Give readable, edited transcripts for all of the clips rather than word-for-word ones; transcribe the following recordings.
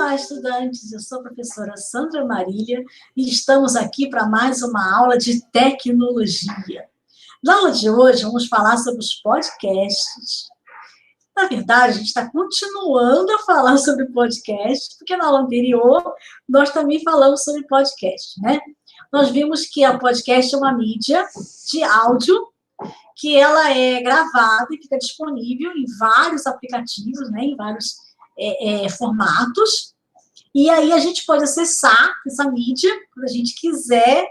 Olá, estudantes! Eu sou a professora Sandra Marília e estamos aqui para mais uma aula de tecnologia. Na aula de hoje, vamos falar sobre os podcasts. Na verdade, a gente está continuando a falar sobre podcast, porque na aula anterior nós também falamos sobre podcast, né? Nós vimos que a podcast é uma mídia de áudio que ela é gravada e fica disponível em vários aplicativos, né? Em vários formatos. E aí a gente pode acessar essa mídia quando a gente quiser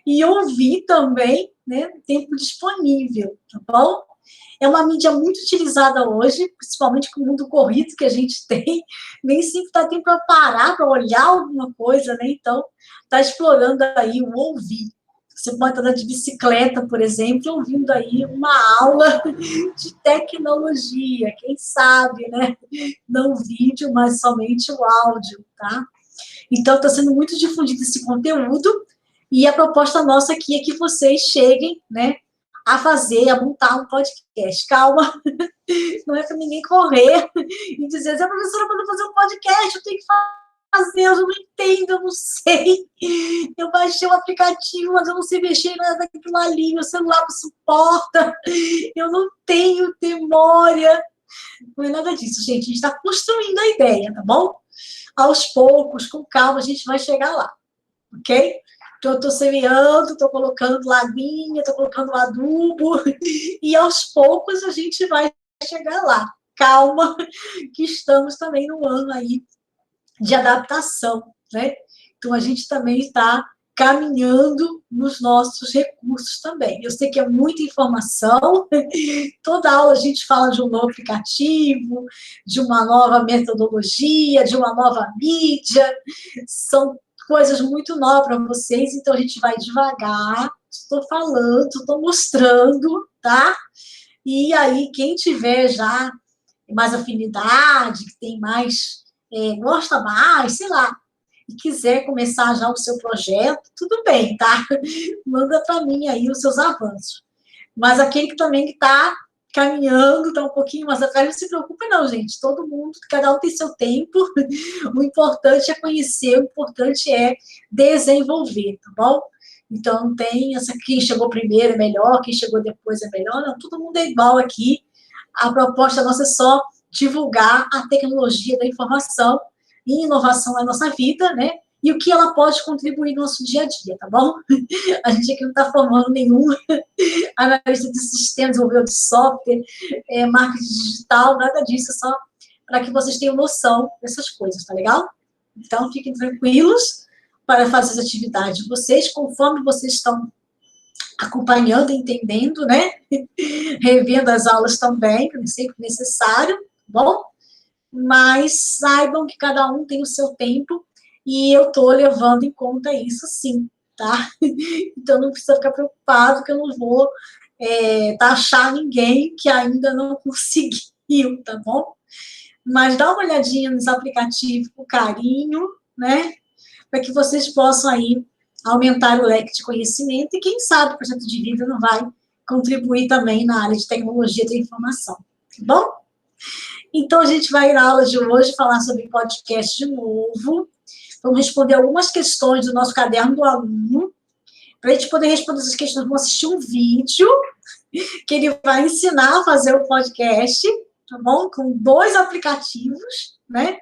e ouvir também, né, no tempo disponível, tá bom? É uma mídia muito utilizada hoje, principalmente com o mundo corrido que a gente tem, nem sempre dá tempo para parar, para olhar alguma coisa, né? Então, está explorando aí o ouvir. Você pode estar de bicicleta, por exemplo, ouvindo aí uma aula de tecnologia, quem sabe, né? Não vídeo, mas somente o áudio, tá? Então, está sendo muito difundido esse conteúdo, e a proposta nossa aqui é que vocês cheguem, né, a fazer, a montar um podcast. Calma, não é para ninguém correr e dizer, professora, quando eu fazer um podcast, eu tenho que fazer, eu não entendo, eu não sei. Eu baixei o aplicativo, mas eu não sei mexer nada daquilo ali, meu celular não suporta, eu não tenho memória. Não é nada disso, gente. A gente está construindo a ideia, tá bom? Aos poucos, com calma, a gente vai chegar lá, ok? Então, eu estou semeando, estou colocando laguinha, estou colocando adubo, e aos poucos a gente vai chegar lá. Calma, que estamos também no ano aí de adaptação, né? Então, a gente também está caminhando nos nossos recursos também. Eu sei que é muita informação, toda aula a gente fala de um novo aplicativo, de uma nova metodologia, de uma nova mídia, são coisas muito novas para vocês, então a gente vai devagar, estou falando, estou mostrando, tá? E aí, quem tiver já mais afinidade, que tem mais, gosta mais, sei lá, e quiser começar já o seu projeto, tudo bem, tá? Manda para mim aí os seus avanços. Mas aquele que também está caminhando, está um pouquinho mais atrás, não se preocupe não, gente. Todo mundo, cada um tem seu tempo. O importante é conhecer, o importante é desenvolver, tá bom? Então, não tem essa, quem chegou primeiro é melhor, quem chegou depois é melhor, não, todo mundo é igual aqui. A proposta nossa é só divulgar a tecnologia da informação e inovação na nossa vida, né? E o que ela pode contribuir no nosso dia a dia, tá bom? A gente aqui não está formando nenhum analista de sistemas, desenvolvedor de software, marketing digital, nada disso, só para que vocês tenham noção dessas coisas, tá legal? Então, fiquem tranquilos para fazer as atividades de vocês, conforme vocês estão acompanhando, entendendo, né? Revendo as aulas também, que é sempre necessário, tá bom? Mas saibam que cada um tem o seu tempo e eu estou levando em conta isso sim, tá? Então não precisa ficar preocupado que eu não vou taxar ninguém que ainda não conseguiu, tá bom? Mas dá uma olhadinha nos aplicativos com carinho, né? Para que vocês possam aí aumentar o leque de conhecimento e quem sabe o projeto de vida não vai contribuir também na área de tecnologia da informação, tá bom? Então, a gente vai, na aula de hoje, falar sobre podcast de novo. Vamos responder algumas questões do nosso caderno do aluno. Para a gente poder responder essas questões, vamos assistir um vídeo que ele vai ensinar a fazer o podcast, tá bom? Com 2 aplicativos, né?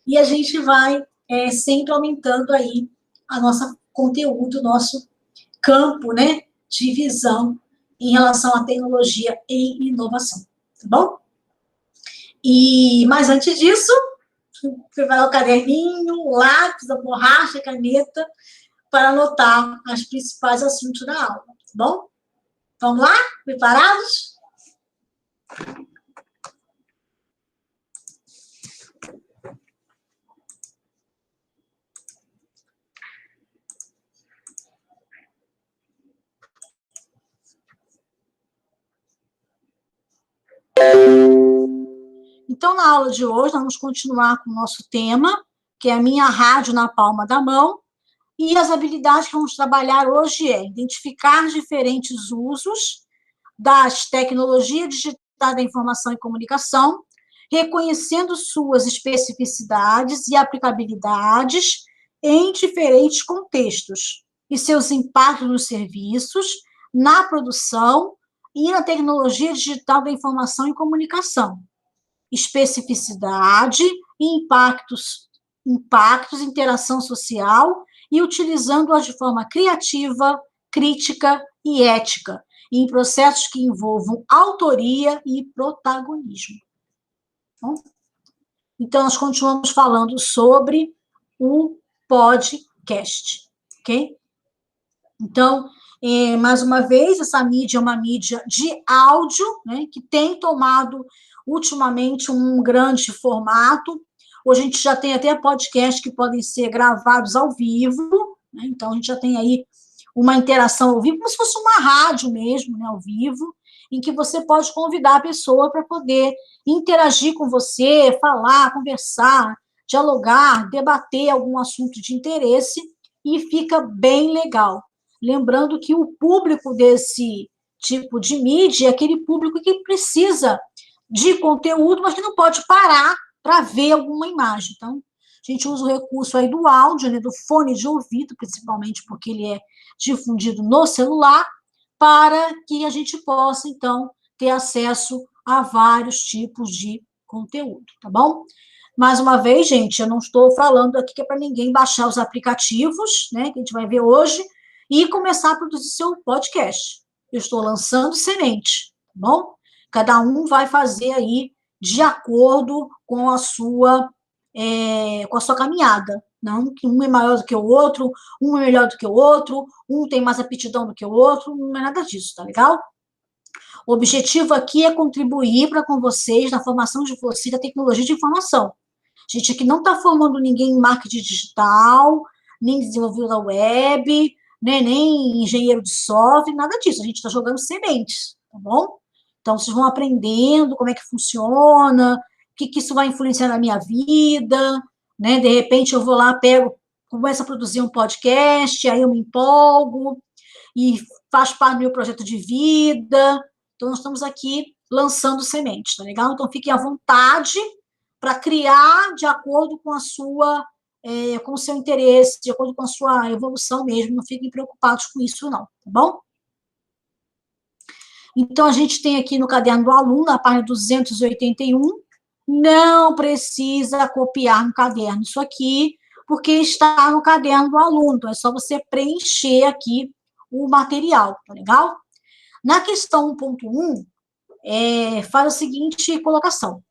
E a gente vai sempre aumentando aí a nosso conteúdo, nosso campo, né? De visão em relação à tecnologia e inovação, tá bom? Mas antes disso, preparar o caderninho, o lápis, a borracha, a caneta, para anotar os principais assuntos da aula, tá bom? Vamos lá? Preparados? Então, na aula de hoje, nós vamos continuar com o nosso tema, que é a minha rádio na palma da mão, e as habilidades que vamos trabalhar hoje é identificar diferentes usos das tecnologias digitais da informação e comunicação, reconhecendo suas especificidades e aplicabilidades em diferentes contextos e seus impactos nos serviços, na produção e na tecnologia digital da informação e comunicação. Especificidade e impactos, interação social e utilizando-as de forma criativa, crítica e ética, em processos que envolvam autoria e protagonismo. Então, nós continuamos falando sobre o podcast, ok? Então, mais uma vez, essa mídia é uma mídia de áudio, né, que tem tomado, ultimamente, um grande formato. Hoje a gente já tem até podcasts que podem ser gravados ao vivo, né, então a gente já tem aí uma interação ao vivo, como se fosse uma rádio mesmo, né, ao vivo, em que você pode convidar a pessoa para poder interagir com você, falar, conversar, dialogar, debater algum assunto de interesse, e fica bem legal. Lembrando que o público desse tipo de mídia é aquele público que precisa de conteúdo, mas que não pode parar para ver alguma imagem. Então, a gente usa o recurso aí do áudio, né, do fone de ouvido, principalmente porque ele é difundido no celular, para que a gente possa, então, ter acesso a vários tipos de conteúdo, tá bom? Mais uma vez, gente, eu não estou falando aqui que é para ninguém baixar os aplicativos, né, que a gente vai ver hoje, e começar a produzir seu podcast. Eu estou lançando semente, tá bom? Cada um vai fazer aí de acordo com a sua caminhada. Não que um é maior do que o outro, um é melhor do que o outro, um tem mais aptidão do que o outro, não é nada disso, tá legal? O objetivo aqui é contribuir com vocês na formação de vocês da tecnologia de informação. A gente aqui não está formando ninguém em marketing digital, nem desenvolvedor da web, né, nem engenheiro de software, nada disso. A gente está jogando sementes, tá bom? Então, vocês vão aprendendo como é que funciona, o que isso vai influenciar na minha vida, né? De repente, eu vou lá, começo a produzir um podcast, aí eu me empolgo e faz parte do meu projeto de vida. Então, nós estamos aqui lançando sementes, tá legal? Então, fiquem à vontade para criar de acordo com com o seu interesse, de acordo com a sua evolução mesmo, não fiquem preocupados com isso, não, tá bom? Então, a gente tem aqui no caderno do aluno, na página 281, não precisa copiar no caderno isso aqui, porque está no caderno do aluno, então é só você preencher aqui o material, tá legal? Na questão 1.1, faz a seguinte colocação.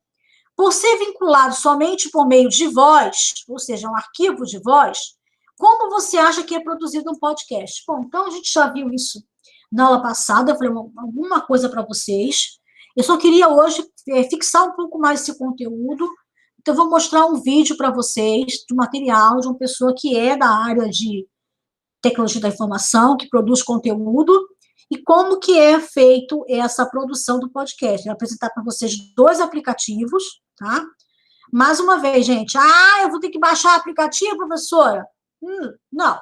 Por ser vinculado somente por meio de voz, ou seja, um arquivo de voz, como você acha que é produzido um podcast? Bom, então a gente já viu isso na aula passada, eu falei alguma coisa para vocês. Eu só queria hoje fixar um pouco mais esse conteúdo, então eu vou mostrar um vídeo para vocês do material de uma pessoa que é da área de tecnologia da informação, que produz conteúdo, e como que é feito essa produção do podcast. Eu vou apresentar para vocês 2 aplicativos, tá? Mais uma vez, gente, eu vou ter que baixar o aplicativo, professora? Não,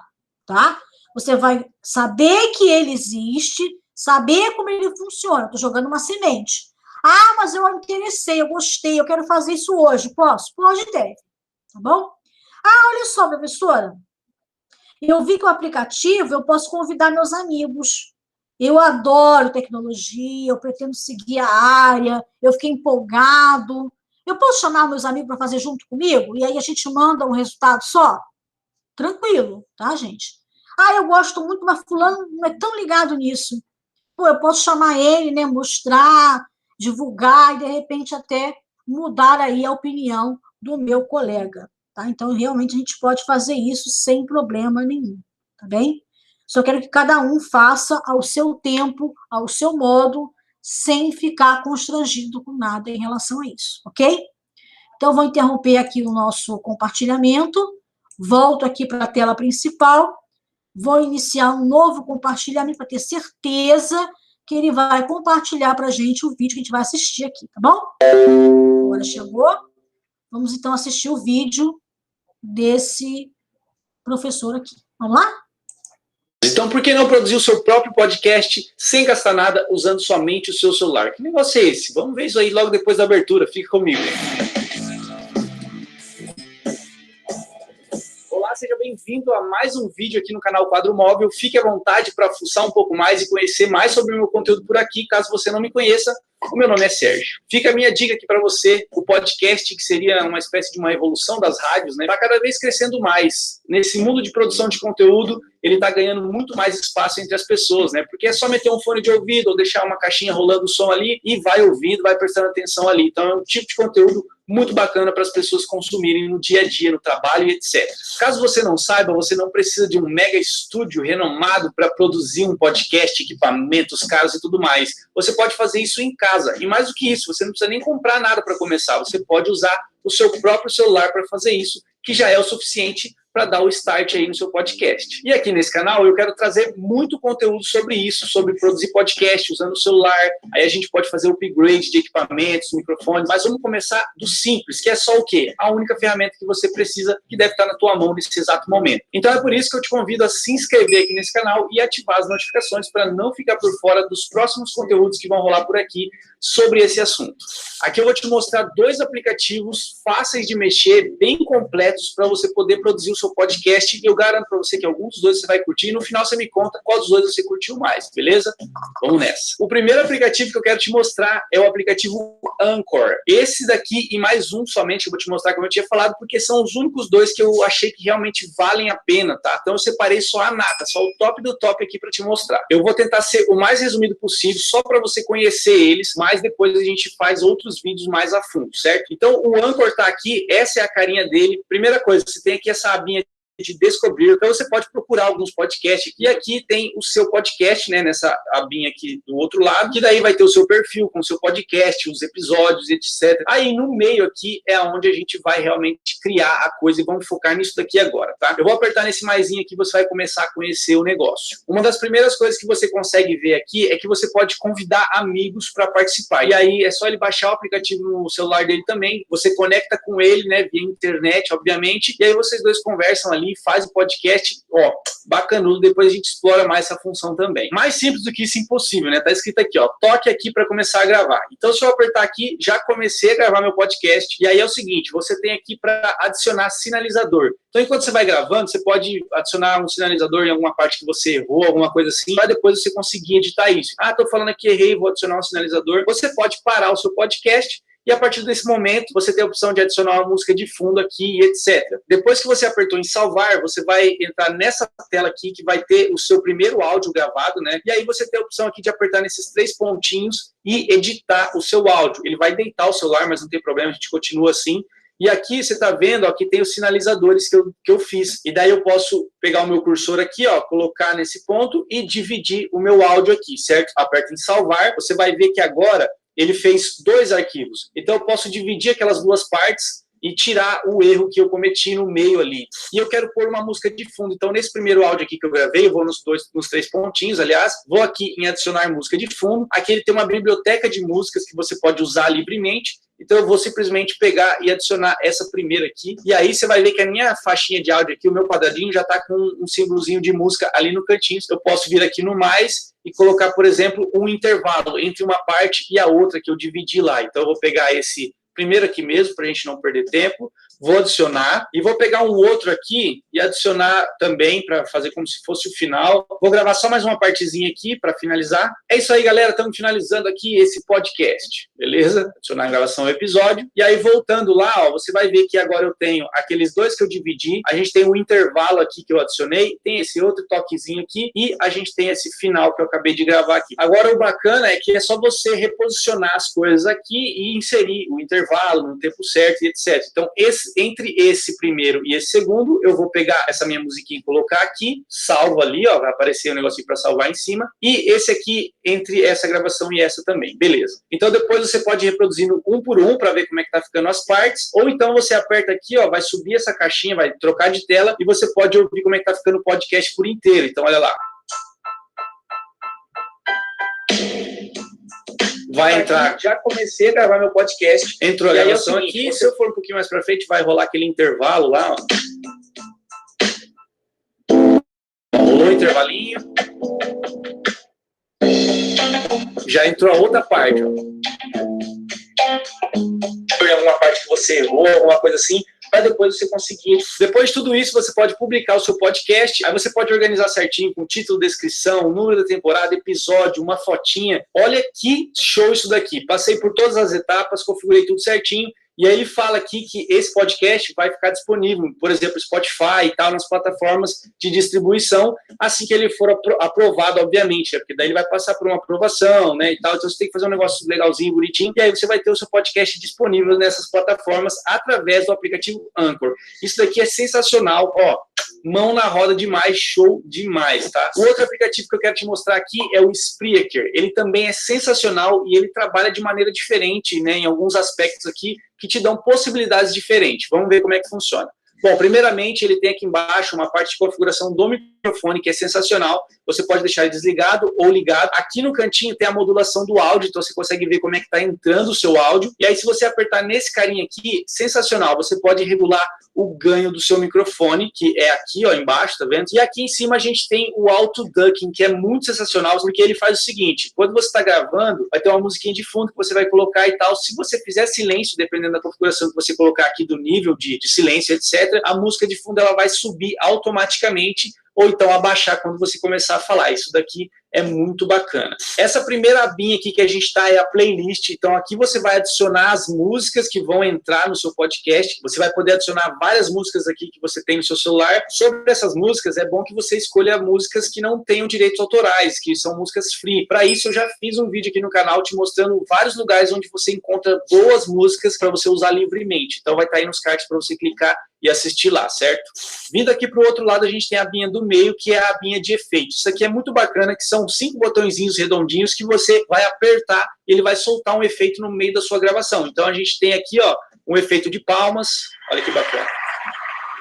tá? Você vai saber que ele existe, saber como ele funciona. Estou jogando uma semente. Mas eu me interessei, eu gostei, eu quero fazer isso hoje. Posso? Pode e deve, tá bom? Olha só, professora, eu vi que o aplicativo eu posso convidar meus amigos. Eu adoro tecnologia, eu pretendo seguir a área, eu fiquei empolgado. Eu posso chamar meus amigos para fazer junto comigo? E aí a gente manda um resultado só? Tranquilo, tá, gente? Eu gosto muito, mas fulano não é tão ligado nisso. Pô, eu posso chamar ele, né, mostrar, divulgar e, de repente, até mudar aí a opinião do meu colega, tá? Então, realmente, a gente pode fazer isso sem problema nenhum, tá bem? Só quero que cada um faça ao seu tempo, ao seu modo, sem ficar constrangido com nada em relação a isso, ok? Então, vou interromper aqui o nosso compartilhamento, volto aqui para a tela principal, vou iniciar um novo compartilhamento para ter certeza que ele vai compartilhar para a gente o vídeo que a gente vai assistir aqui, tá bom? Agora chegou. Vamos, então, assistir o vídeo desse professor aqui. Vamos lá? Então, por que não produzir o seu próprio podcast sem gastar nada, usando somente o seu celular? Que negócio é esse? Vamos ver isso aí logo depois da abertura. Fica comigo. Olá, seja bem-vindo a mais um vídeo aqui no canal Quadro Móvel. Fique à vontade para fuçar um pouco mais e conhecer mais sobre o meu conteúdo por aqui. Caso você não me conheça, o meu nome é Sérgio. Fica a minha dica aqui para você, o podcast, que seria uma espécie de uma evolução das rádios, né? Está cada vez crescendo mais. Nesse mundo de produção de conteúdo, ele está ganhando muito mais espaço entre as pessoas, né? Porque é só meter um fone de ouvido ou deixar uma caixinha rolando o som ali e vai ouvindo, vai prestando atenção ali. Então é um tipo de conteúdo muito bacana para as pessoas consumirem no dia a dia, no trabalho e etc. Caso você não saiba, você não precisa de um mega estúdio renomado para produzir um podcast, equipamentos caros e tudo mais. Você pode fazer isso em casa. E mais do que isso, você não precisa nem comprar nada para começar. Você pode usar o seu próprio celular para fazer isso, que já é o suficiente para dar o start aí no seu podcast. E aqui nesse canal eu quero trazer muito conteúdo sobre isso, sobre produzir podcast usando o celular. Aí a gente pode fazer o upgrade de equipamentos, microfones, mas vamos começar do simples, que é só o quê? A única ferramenta que você precisa, que deve estar na tua mão nesse exato momento. Então é por isso que eu te convido a se inscrever aqui nesse canal e ativar as notificações para não ficar por fora dos próximos conteúdos que vão rolar por aqui sobre esse assunto. Aqui eu vou te mostrar dois aplicativos fáceis de mexer, bem completos, para você poder produzir o seu podcast, e eu garanto para você que algum dos dois você vai curtir, e no final você me conta qual dos dois você curtiu mais, beleza? Vamos nessa. O primeiro aplicativo que eu quero te mostrar é o aplicativo Anchor. Esse daqui e mais um somente, eu vou te mostrar como eu tinha falado, porque são os únicos dois que eu achei que realmente valem a pena, tá? Então eu separei só a nata, só o top do top aqui para te mostrar. Eu vou tentar ser o mais resumido possível, só para você conhecer eles, mas depois a gente faz outros vídeos mais a fundo, certo? Então o Anchor tá aqui, essa é a carinha dele. Primeira coisa, você tem aqui essa abinha de descobrir, então você pode procurar alguns podcasts, e aqui tem o seu podcast, né, nessa abinha aqui do outro lado, que daí vai ter o seu perfil com o seu podcast, os episódios, etc. Aí no meio aqui é onde a gente vai realmente criar a coisa, e vamos focar nisso daqui agora, tá? Eu vou apertar nesse maisinho aqui, você vai começar a conhecer o negócio. Uma das primeiras coisas que você consegue ver aqui é que você pode convidar amigos para participar, e aí é só ele baixar o aplicativo no celular dele também, você conecta com ele, né, via internet, obviamente, e aí vocês dois conversam ali, faz o podcast, ó, bacanudo, depois a gente explora mais essa função também. Mais simples do que isso, impossível, né? Tá escrito aqui, ó, toque aqui para começar a gravar. Então, se eu apertar aqui, já comecei a gravar meu podcast, e aí é o seguinte, você tem aqui para adicionar sinalizador. Então, enquanto você vai gravando, você pode adicionar um sinalizador em alguma parte que você errou, alguma coisa assim, para depois você conseguir editar isso. Ah, tô falando aqui, errei, vou adicionar um sinalizador. Você pode parar o seu podcast, e a partir desse momento, você tem a opção de adicionar uma música de fundo aqui, etc. Depois que você apertou em salvar, você vai entrar nessa tela aqui, que vai ter o seu primeiro áudio gravado, né? E aí você tem a opção aqui de apertar nesses três pontinhos e editar o seu áudio. Ele vai deitar o celular, mas não tem problema, a gente continua assim. E aqui você está vendo, ó, que tem os sinalizadores que eu fiz. E daí eu posso pegar o meu cursor aqui, ó, colocar nesse ponto e dividir o meu áudio aqui, certo? Aperta em salvar, você vai ver que agora ele fez dois arquivos. Então eu posso dividir aquelas duas partes e tirar o erro que eu cometi no meio ali. E eu quero pôr uma música de fundo. Então nesse primeiro áudio aqui que eu gravei, eu vou nos três pontinhos, aliás, vou aqui em adicionar música de fundo. Aqui ele tem uma biblioteca de músicas que você pode usar livremente. Então eu vou simplesmente pegar e adicionar essa primeira aqui. E aí você vai ver que a minha faixinha de áudio aqui, o meu quadradinho, já está com um símbolozinho de música ali no cantinho. Eu posso vir aqui no mais e colocar, por exemplo, um intervalo entre uma parte e a outra que eu dividi lá. Então eu vou pegar esse primeiro aqui mesmo, para a gente não perder tempo, vou adicionar, e vou pegar um outro aqui e adicionar também, para fazer como se fosse o final. Vou gravar só mais uma partezinha aqui, para finalizar. É isso aí, galera, estamos finalizando aqui esse podcast, beleza? Adicionar a gravação ao episódio, e aí voltando lá, ó, você vai ver que agora eu tenho aqueles dois que eu dividi, a gente tem um intervalo aqui que eu adicionei, tem esse outro toquezinho aqui, e a gente tem esse final que eu acabei de gravar aqui. Agora o bacana é que é só você reposicionar as coisas aqui e inserir o intervalo no tempo certo e etc. Então, entre esse primeiro e esse segundo, eu vou pegar essa minha musiquinha e colocar aqui, salvo ali, ó, vai aparecer um negocinho para salvar em cima, e esse aqui entre essa gravação e essa também, beleza. Então, depois você pode ir reproduzindo um por um para ver como é que tá ficando as partes, ou então você aperta aqui, ó, vai subir essa caixinha, vai trocar de tela, e você pode ouvir como é que tá ficando o podcast por inteiro. Então, olha lá. Vai entrar, já comecei a gravar meu podcast, entrou a gravação aqui, se eu for um pouquinho mais pra frente, vai rolar aquele intervalo lá, ó. Pulou o intervalinho. Já entrou a outra parte. Em alguma parte que você errou, alguma coisa assim, para depois você conseguir. Depois de tudo isso, você pode publicar o seu podcast, aí você pode organizar certinho com título, descrição, número da temporada, episódio, uma fotinha. Olha que show isso daqui. Passei por todas as etapas, configurei tudo certinho. E aí ele fala aqui que esse podcast vai ficar disponível, por exemplo, Spotify e tal, nas plataformas de distribuição, assim que ele for aprovado, obviamente, né? Porque daí ele vai passar por uma aprovação, né, e tal, então você tem que fazer um negócio legalzinho, bonitinho, e aí você vai ter o seu podcast disponível nessas plataformas através do aplicativo Anchor. Isso daqui é sensacional, ó, mão na roda demais, show demais, tá? O outro aplicativo que eu quero te mostrar aqui é o Spreaker. Ele também é sensacional e ele trabalha de maneira diferente, né, em alguns aspectos aqui, que te dão possibilidades diferentes. Vamos ver como é que funciona. Bom, primeiramente, ele tem aqui embaixo uma parte de configuração do microfone, que é sensacional. Você pode deixar ele desligado ou ligado. Aqui no cantinho tem a modulação do áudio, então você consegue ver como é que está entrando o seu áudio. E aí, se você apertar nesse carinha aqui, sensacional, você pode regular o ganho do seu microfone, que é aqui, ó, embaixo, tá vendo? E aqui em cima a gente tem o auto ducking, que é muito sensacional, porque ele faz o seguinte: quando você está gravando, vai ter uma musiquinha de fundo que você vai colocar e tal. Se você fizer silêncio, dependendo da configuração que você colocar aqui, do nível de silêncio, etc., a música de fundo ela vai subir automaticamente, ou então abaixar quando você começar a falar. Isso daqui é muito bacana. Essa primeira abinha aqui que a gente está é a playlist. Então aqui você vai adicionar as músicas que vão entrar no seu podcast. Você vai poder adicionar várias músicas aqui que você tem no seu celular. Sobre essas músicas, é bom que você escolha músicas que não tenham direitos autorais, que são músicas free. Para isso, eu já fiz um vídeo aqui no canal te mostrando vários lugares onde você encontra boas músicas para você usar livremente. Então vai estar aí nos cards para você clicar e assistir lá, certo? Vindo aqui para o outro lado, a gente tem a abinha do meio, que é a abinha de efeitos. Isso aqui é muito bacana, que são 5 botõezinhos redondinhos que você vai apertar e ele vai soltar um efeito no meio da sua gravação. Então a gente tem aqui, ó, um efeito de palmas. Olha que bacana.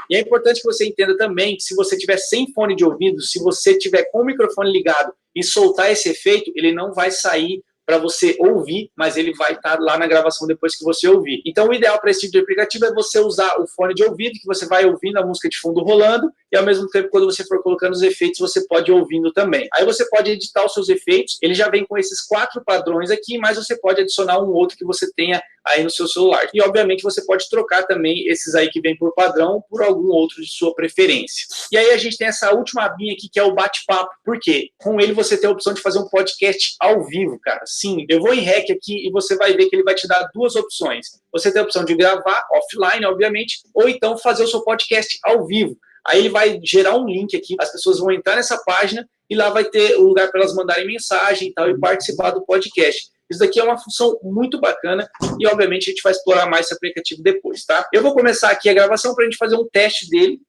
E é importante que você entenda também que se você tiver sem fone de ouvido, se você tiver com o microfone ligado e soltar esse efeito, ele não vai sair para você ouvir, mas ele vai estar lá na gravação depois que você ouvir. Então o ideal para esse tipo de aplicativo é você usar o fone de ouvido, que você vai ouvindo a música de fundo rolando, e ao mesmo tempo, quando você for colocando os efeitos, você pode ir ouvindo também. Aí você pode editar os seus efeitos, ele já vem com esses 4 padrões aqui, mas você pode adicionar um outro que você tenha aí no seu celular. E obviamente você pode trocar também esses aí que vem por padrão por algum outro de sua preferência. E aí a gente tem essa última abinha aqui, que é o bate-papo. Por quê? Com ele você tem a opção de fazer um podcast ao vivo, cara. Sim, eu vou em REC aqui e você vai ver que ele vai te dar 2 opções. Você tem a opção de gravar offline, obviamente, ou então fazer o seu podcast ao vivo. Aí ele vai gerar um link aqui, as pessoas vão entrar nessa página e lá vai ter o lugar para elas mandarem mensagem e tal e participar do podcast. Isso daqui é uma função muito bacana e, obviamente, a gente vai explorar mais esse aplicativo depois, tá? Eu vou começar aqui a gravação para a gente fazer um teste dele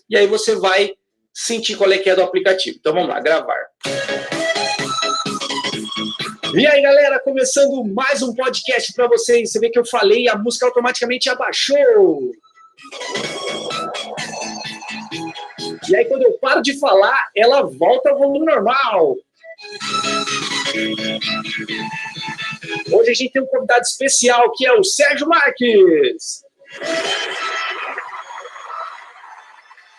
e aí você vai sentir qual é que é do aplicativo. Então, vamos lá, gravar. E aí, galera, começando mais um podcast para vocês. Você vê que eu falei e a música automaticamente abaixou. E aí, quando eu paro de falar, ela volta ao volume normal. Hoje a gente tem um convidado especial, que é o Sérgio Marques.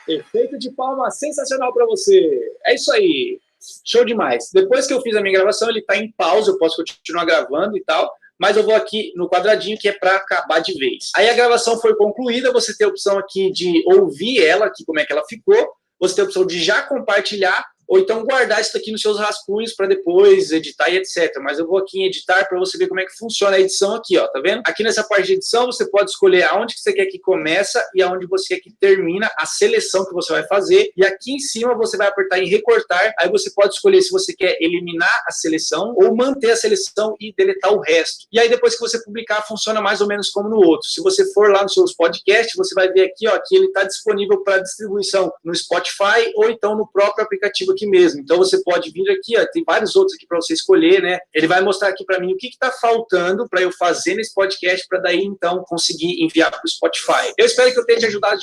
Efeito de palma sensacional para você. É isso aí. Show demais. Depois que eu fiz a minha gravação, ele está em pausa, eu posso continuar gravando e tal, mas eu vou aqui no quadradinho que é para acabar de vez. Aí a gravação foi concluída, você tem a opção aqui de ouvir ela, aqui como é que ela ficou, você tem a opção de já compartilhar, ou então guardar isso aqui nos seus rascunhos para depois editar e etc. Mas eu vou aqui em editar para você ver como é que funciona a edição aqui, ó, tá vendo? Aqui nessa parte de edição você pode escolher aonde que você quer que começa e aonde você quer que termina a seleção que você vai fazer. E aqui em cima você vai apertar em recortar, aí você pode escolher se você quer eliminar a seleção ou manter a seleção e deletar o resto. E aí depois que você publicar, funciona mais ou menos como no outro. Se você for lá nos seus podcasts, você vai ver aqui, ó, que ele está disponível para distribuição no Spotify ou então no próprio aplicativo aqui mesmo. Então você pode vir aqui, ó, tem vários outros aqui para você escolher, né? Ele vai mostrar aqui para mim o que está faltando para eu fazer nesse podcast para daí então conseguir enviar para o Spotify. Eu espero que eu tenha te ajudado.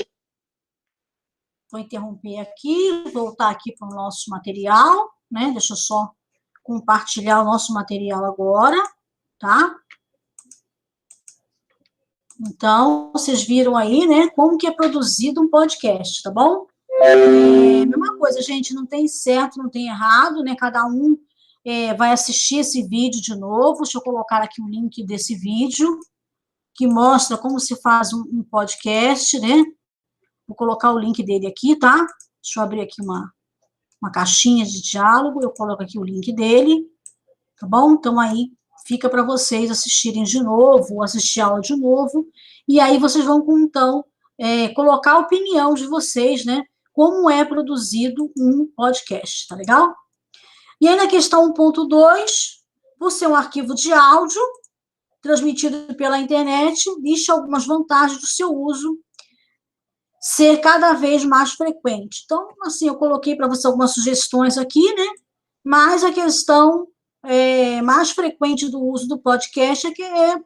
Vou interromper aqui, voltar aqui para o nosso material, né? Deixa eu só compartilhar o nosso material agora, tá? Então, vocês viram aí, né, como que é produzido um podcast, tá bom? Mesma coisa, gente, não tem certo, não tem errado, né? Cada um vai assistir esse vídeo de novo. Deixa eu colocar aqui o link desse vídeo, que mostra como se faz um podcast, né? Vou colocar o link dele aqui, tá? Deixa eu abrir aqui uma caixinha de diálogo, eu coloco aqui o link dele, tá bom? Então, aí fica para vocês assistirem de novo, ou assistir a aula de novo, e aí vocês vão, então, colocar a opinião de vocês, né? Como é produzido um podcast, tá legal? E aí, na questão 1.2, por ser um arquivo de áudio, transmitido pela internet, existe algumas vantagens do seu uso ser cada vez mais frequente. Então, assim, eu coloquei para você algumas sugestões aqui, né? Mas a questão mais frequente do uso do podcast é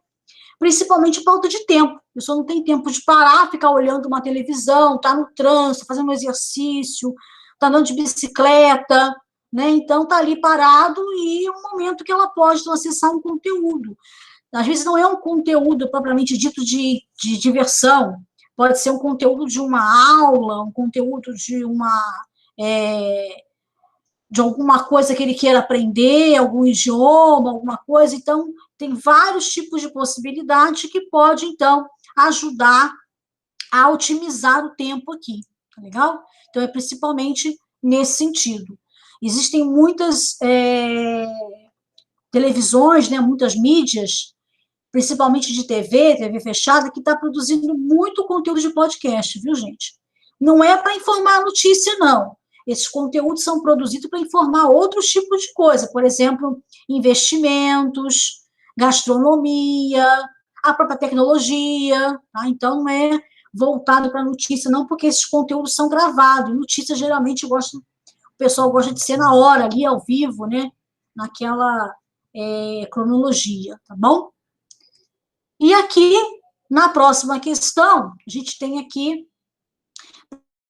principalmente falta de tempo. A pessoa não tem tempo de parar, ficar olhando uma televisão, tá no trânsito, fazendo um exercício, tá andando de bicicleta, né? Então, tá ali parado e é um momento que ela pode acessar um conteúdo. Às vezes não é um conteúdo propriamente dito de diversão, pode ser um conteúdo de uma aula, um conteúdo de alguma coisa que ele queira aprender, algum idioma, alguma coisa. Então, tem vários tipos de possibilidade que pode, então, ajudar a otimizar o tempo aqui, tá legal? Então, é principalmente nesse sentido. Existem muitas televisões, né, muitas mídias, principalmente de TV fechada, que está produzindo muito conteúdo de podcast, viu, gente? Não é para informar a notícia, não. Esses conteúdos são produzidos para informar outros tipos de coisa, por exemplo, investimentos, gastronomia, a própria tecnologia, tá? Então, não é voltado para a notícia, não, porque esses conteúdos são gravados. Notícia, geralmente, o pessoal gosta de ser na hora, ali, ao vivo, né? Naquela cronologia, tá bom? E aqui, na próxima questão, a gente tem aqui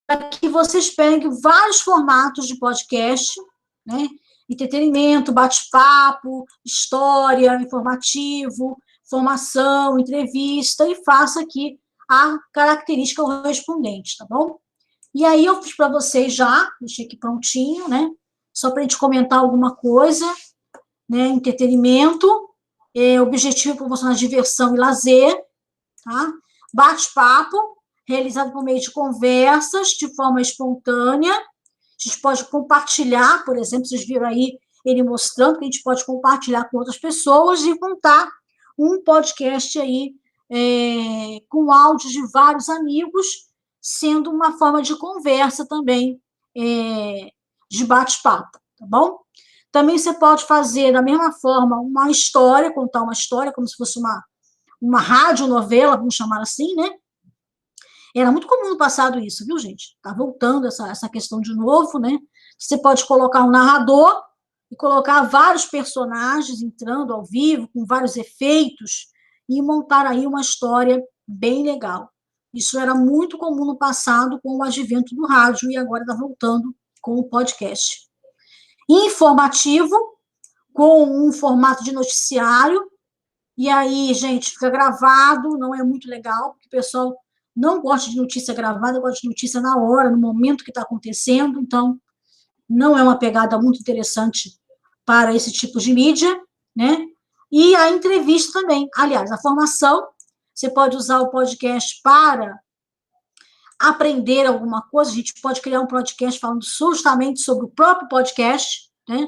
para que vocês peguem vários formatos de podcast, né? Entretenimento, bate-papo, história, informativo, formação, entrevista, e faça aqui a característica correspondente, tá bom? E aí eu fiz para vocês já, deixei aqui prontinho, né? Só para a gente comentar alguma coisa, né? Entretenimento, objetivo proporcionar diversão e lazer, tá? Bate-papo, realizado por meio de conversas, de forma espontânea. A gente pode compartilhar, por exemplo, vocês viram aí ele mostrando que a gente pode compartilhar com outras pessoas e contar um podcast aí com áudios de vários amigos, sendo uma forma de conversa também, de bate-papo, tá bom? Também você pode fazer, da mesma forma, uma história, contar uma história, como se fosse uma radionovela, vamos chamar assim, né? Era muito comum no passado isso, viu, gente? Tá voltando essa questão de novo, né? Você pode colocar um narrador e colocar vários personagens entrando ao vivo, com vários efeitos, e montar aí uma história bem legal. Isso era muito comum no passado com o advento do rádio, e agora está voltando com o podcast. Informativo, com um formato de noticiário, e aí, gente, fica gravado, não é muito legal, porque o pessoal não gosta de notícia gravada, gosta de notícia na hora, no momento que está acontecendo, então não é uma pegada muito interessante para esse tipo de mídia, né? E a entrevista também. Aliás, a formação, você pode usar o podcast para aprender alguma coisa, a gente pode criar um podcast falando justamente sobre o próprio podcast, né?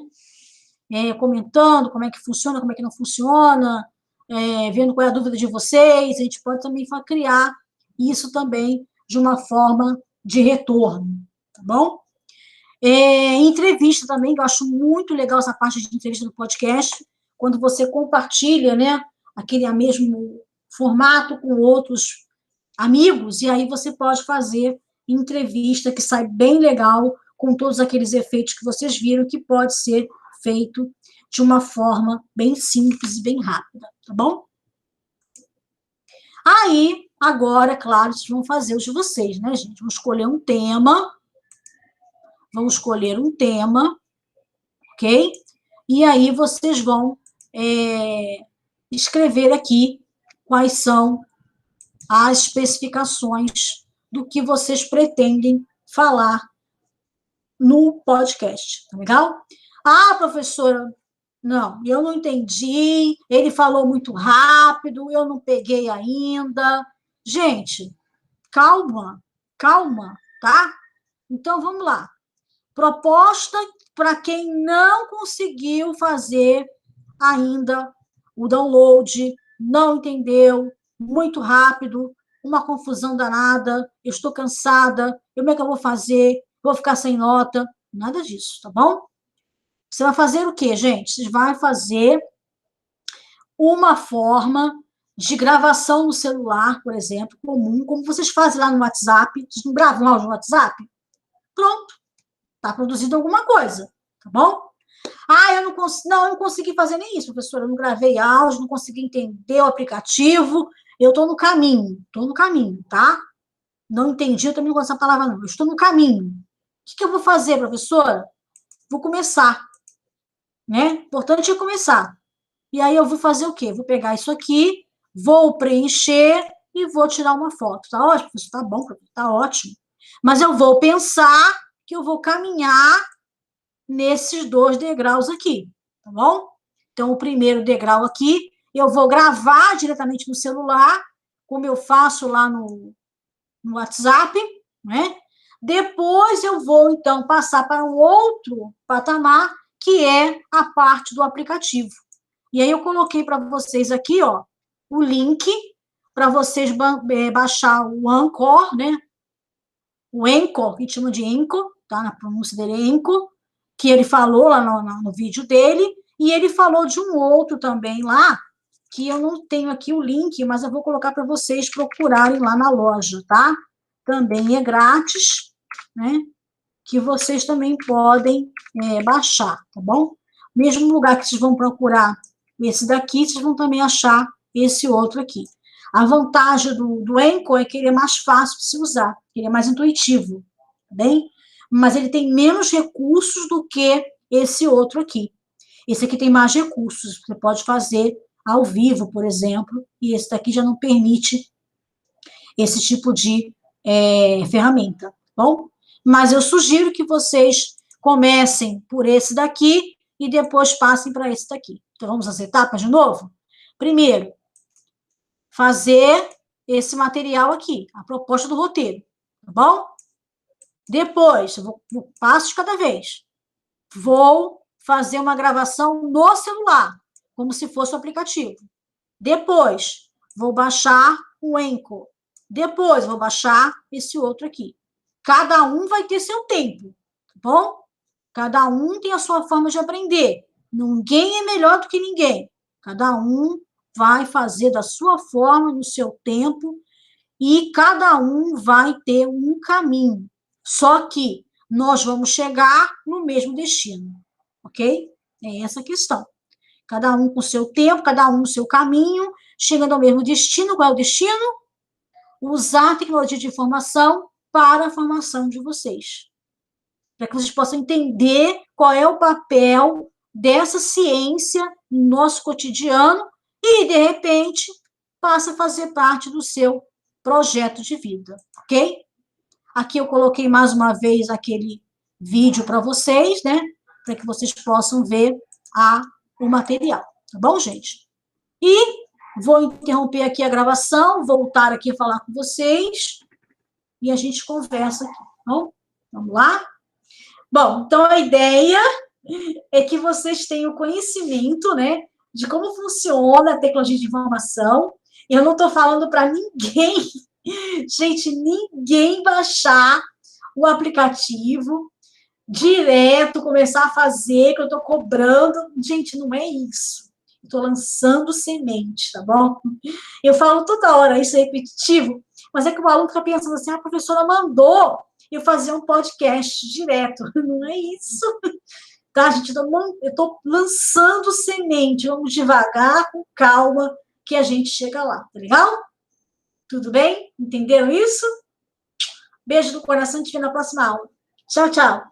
Comentando como é que funciona, como é que não funciona, vendo qual é a dúvida de vocês, a gente pode também criar isso também de uma forma de retorno, tá bom? Entrevista também, eu acho muito legal essa parte de entrevista do podcast, quando você compartilha, né, aquele mesmo formato com outros amigos, e aí você pode fazer entrevista que sai bem legal, com todos aqueles efeitos que vocês viram, que pode ser feito de uma forma bem simples e bem rápida, tá bom? Aí, agora, claro, vocês vão fazer os de vocês, né, gente? Vamos escolher um tema, ok? E aí vocês vão escrever aqui quais são as especificações do que vocês pretendem falar no podcast, tá legal? Ah, professora, não, eu não entendi, ele falou muito rápido, eu não peguei ainda. Gente, calma, tá? Então, vamos lá. Proposta para quem não conseguiu fazer ainda o download, não entendeu, muito rápido, uma confusão danada, eu estou cansada, como é que eu vou fazer? Vou ficar sem nota, nada disso, tá bom? Você vai fazer o quê, gente? Você vai fazer uma forma de gravação no celular, por exemplo, comum, como vocês fazem lá no WhatsApp, vocês não gravam áudio no WhatsApp? Pronto, está produzindo alguma coisa, tá bom? Ah, eu não consegui fazer nem isso, professora, eu não gravei áudio, não consegui entender o aplicativo, eu estou no caminho, tá? Não entendi, eu também não gosto dessa palavra, não. Eu estou no caminho. O que eu vou fazer, professora? Vou começar, né? Importante é começar. E aí eu vou fazer o quê? Vou pegar isso aqui, vou preencher e vou tirar uma foto. Tá ótimo, professor? Tá bom, tá ótimo. Mas eu vou pensar que eu vou caminhar nesses 2 degraus aqui, tá bom? Então, o primeiro degrau aqui, eu vou gravar diretamente no celular, como eu faço lá no WhatsApp, né? Depois eu vou, então, passar para um outro patamar, que é a parte do aplicativo. E aí eu coloquei para vocês aqui, ó, o link para vocês baixar o Anchor, né? O Anchor, que chama de Anchor, tá? Na pronúncia dele é Anchor, que ele falou lá no vídeo dele, e ele falou de um outro também lá, que eu não tenho aqui o link, mas eu vou colocar para vocês procurarem lá na loja, tá? Também é grátis, né? Que vocês também podem baixar, tá bom? Mesmo lugar que vocês vão procurar esse daqui, vocês vão também achar esse outro aqui. A vantagem do Anchor é que ele é mais fácil de se usar, ele é mais intuitivo, tá bem? Mas ele tem menos recursos do que esse outro aqui. Esse aqui tem mais recursos, você pode fazer ao vivo, por exemplo, e esse daqui já não permite esse tipo de ferramenta, tá bom? Mas eu sugiro que vocês comecem por esse daqui e depois passem para esse daqui. Então, vamos às etapas de novo? Primeiro, fazer esse material aqui, a proposta do roteiro, tá bom? Depois, eu vou passo de cada vez. Vou fazer uma gravação no celular, como se fosse o aplicativo. Depois, vou baixar o Anchor. Depois, vou baixar esse outro aqui. Cada um vai ter seu tempo, tá bom? Cada um tem a sua forma de aprender. Ninguém é melhor do que ninguém. Cada um vai fazer da sua forma, no seu tempo, e cada um vai ter um caminho. Só que nós vamos chegar no mesmo destino, ok? É essa a questão. Cada um com o seu tempo, cada um no seu caminho, chegando ao mesmo destino. Qual é o destino? Usar a tecnologia de informação para a formação de vocês. Para que vocês possam entender qual é o papel dessa ciência no nosso cotidiano e, de repente, passa a fazer parte do seu projeto de vida, ok? Aqui eu coloquei mais uma vez aquele vídeo para vocês, né? Para que vocês possam ver o material, tá bom, gente? E vou interromper aqui a gravação, voltar aqui a falar com vocês e a gente conversa aqui, tá bom? Vamos lá? Bom, então a ideia é que vocês tenham conhecimento, né, de como funciona a tecnologia de informação. Eu não estou falando para ninguém, gente, ninguém baixar o aplicativo direto, começar a fazer, que eu estou cobrando. Gente, não é isso. Estou lançando semente, tá bom? Eu falo toda hora, isso é repetitivo, mas é que o aluno fica pensando assim, a professora mandou eu fazer um podcast direto. Não é isso. Tá, gente? Eu estou lançando semente. Vamos devagar, com calma, que a gente chega lá. Tá legal? Tudo bem? Entenderam isso? Beijo do coração, te vejo na próxima aula. Tchau, tchau.